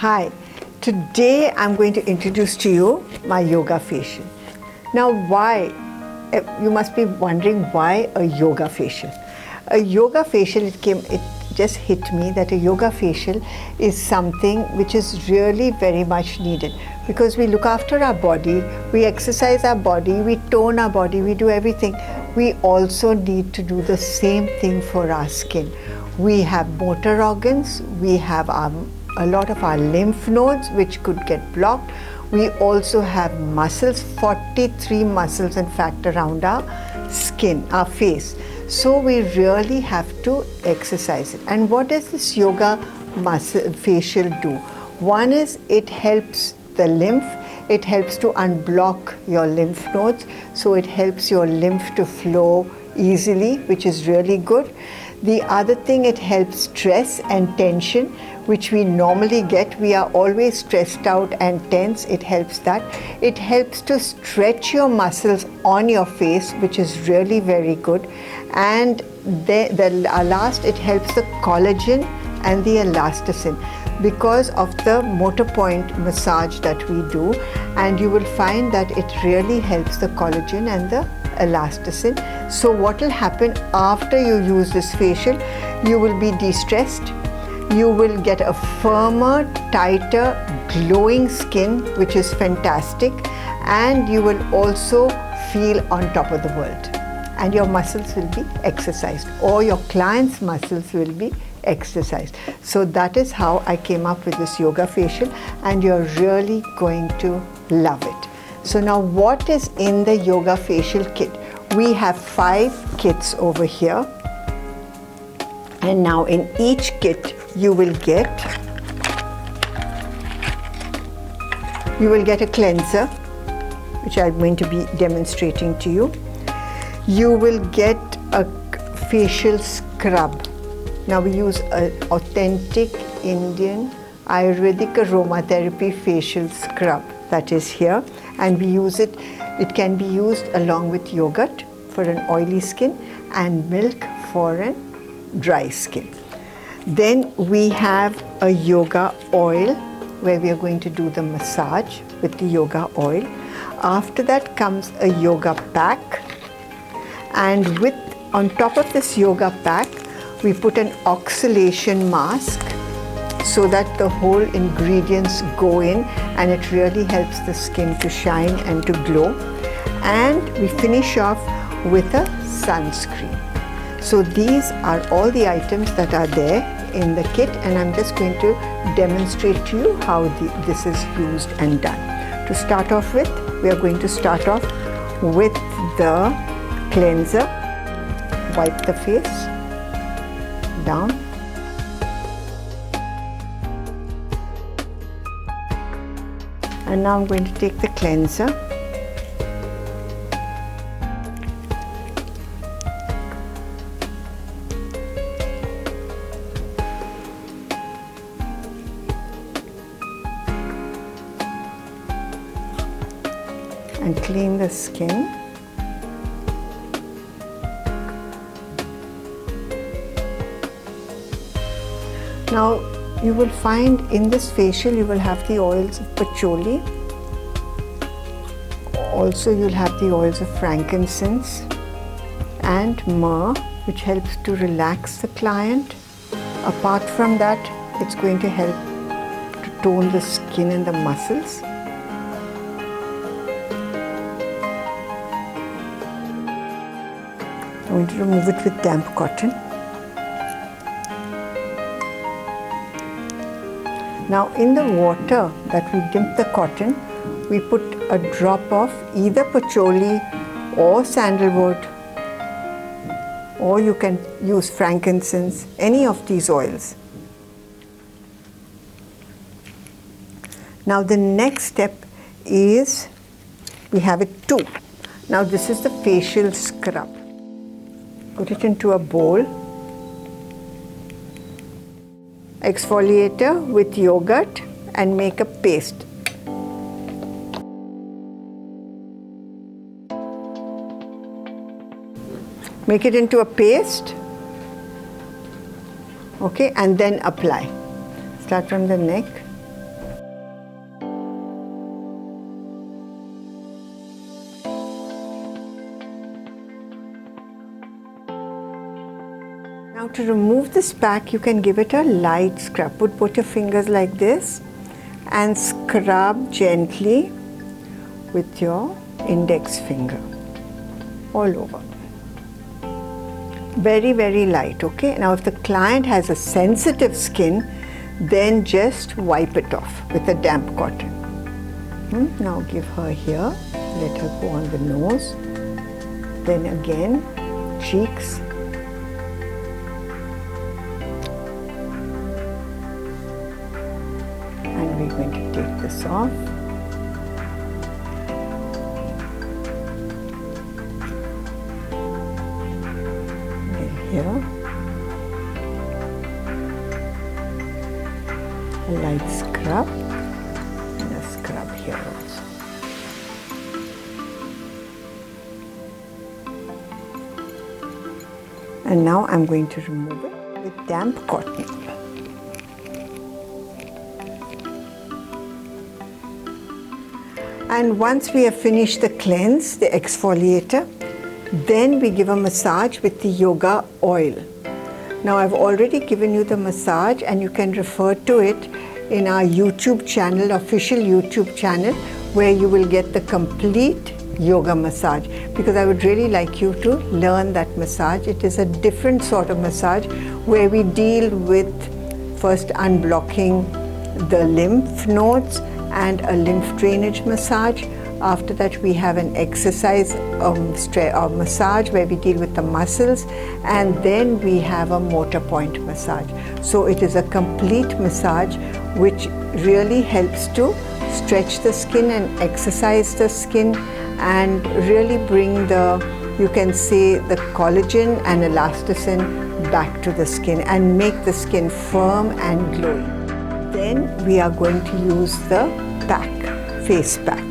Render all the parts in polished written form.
Hi, today I'm going to introduce to you my yoga facial. Now why? You must be wondering why a yoga facial. A yoga facial, it just hit me that a yoga facial is something which is really very much needed because we look after our body, we exercise our body, we tone our body, we do everything. We also need to do the same thing for our skin. We have motor organs, we have a lot of our lymph nodes which could get blocked. We also have muscles, 43 muscles in fact around our skin, our face. So we really have to exercise it. And what does this yoga facial do? One is it helps the lymph. It helps to unblock your lymph nodes. So it helps your lymph to flow easily, which is really good. The other thing, it helps stress and tension, which we normally get. We are always stressed out and tense. It helps that. It helps to stretch your muscles on your face, which is really very good. And last, it helps the collagen and the elasticin because of the motor point massage that we do. And you will find that it really helps the collagen and the elasticin. So what will happen after you use this facial? You will be de-stressed. You will get a firmer, tighter, glowing skin, which is fantastic. And you will also feel on top of the world. And your muscles will be exercised, or your client's muscles will be exercised. So that is how I came up with this yoga facial, and you're really going to love it. So now what is in the yoga facial kit? We have 5 kits over here. And now in each kit you will get a cleanser, which I'm going to be demonstrating to you. You will get a facial scrub. Now we use an authentic Indian Ayurvedic aromatherapy facial scrub that is here, and we use it. It can be used along with yogurt for an oily skin and milk for a dry skin. Then we have a yoga oil where we are going to do the massage with the yoga oil. After that comes a yoga pack, and on top of this yoga pack we put an oxalation mask so that the whole ingredients go in and it really helps the skin to shine and to glow. And we finish off with a sunscreen. So these are all the items that are there in the kit, and I'm just going to demonstrate to you how this is used and done. To start off with, we are going to start off with the cleanser. Wipe the face down. And now I'm going to take the cleanser and clean the skin. Now you will find in this facial you will have the oils of patchouli. Also you'll have the oils of frankincense and myrrh, which helps to relax the client. Apart from that, it's going to help to tone the skin and the muscles. I'm going to remove it with damp cotton. Now in the water that we dip the cotton, we put a drop of either patchouli or sandalwood, or you can use frankincense, any of these oils. Now the next step is, we have it too. Now this is the facial scrub. Put it into a bowl. Exfoliator with yogurt and make a paste. Make it into a paste, okay, and then apply. Start from the neck Now to remove this pack, you can give it a light scrub. Put both your fingers like this and scrub gently with your index finger all over. Very, very light, okay? Now if the client has a sensitive skin, then just wipe it off with a damp cotton. Now give her here, let her go on the nose, then again cheeks, and we're going to take this off. Then here, a light scrub and a scrub here also. And now I'm going to remove it with damp cotton. And once we have finished the cleanse, the exfoliator, then we give a massage with the yoga oil. Now I've already given you the massage and you can refer to it in our YouTube channel, official YouTube channel, where you will get the complete yoga massage, because I would really like you to learn that massage. It is a different sort of massage where we deal with first unblocking the lymph nodes and a lymph drainage massage. After that we have an exercise massage where we deal with the muscles, and then we have a motor point massage. So it is a complete massage which really helps to stretch the skin and exercise the skin and really bring the, you can say, the collagen and elasticin back to the skin and make the skin firm and glowing. Then we are going to use the pack, face pack.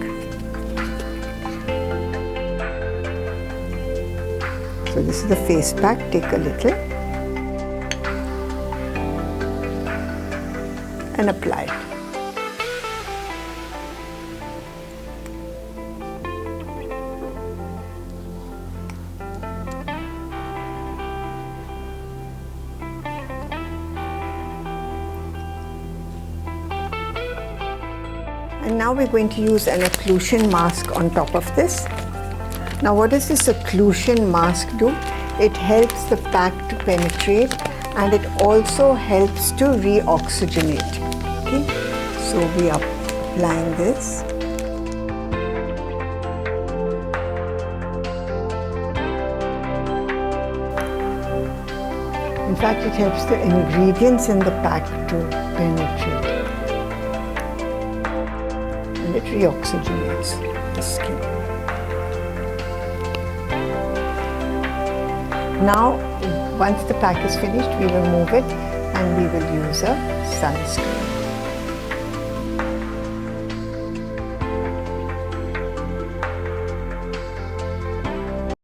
So this is the face pack. Take a little and apply it. And now we're going to use an occlusion mask on top of this. Now what does this occlusion mask do? It helps the pack to penetrate and it also helps to reoxygenate. Okay, so we are applying this. In fact, it helps the ingredients in the pack to penetrate. And it reoxygenates the skin. Now, once the pack is finished, we will remove it and we will use a sunscreen.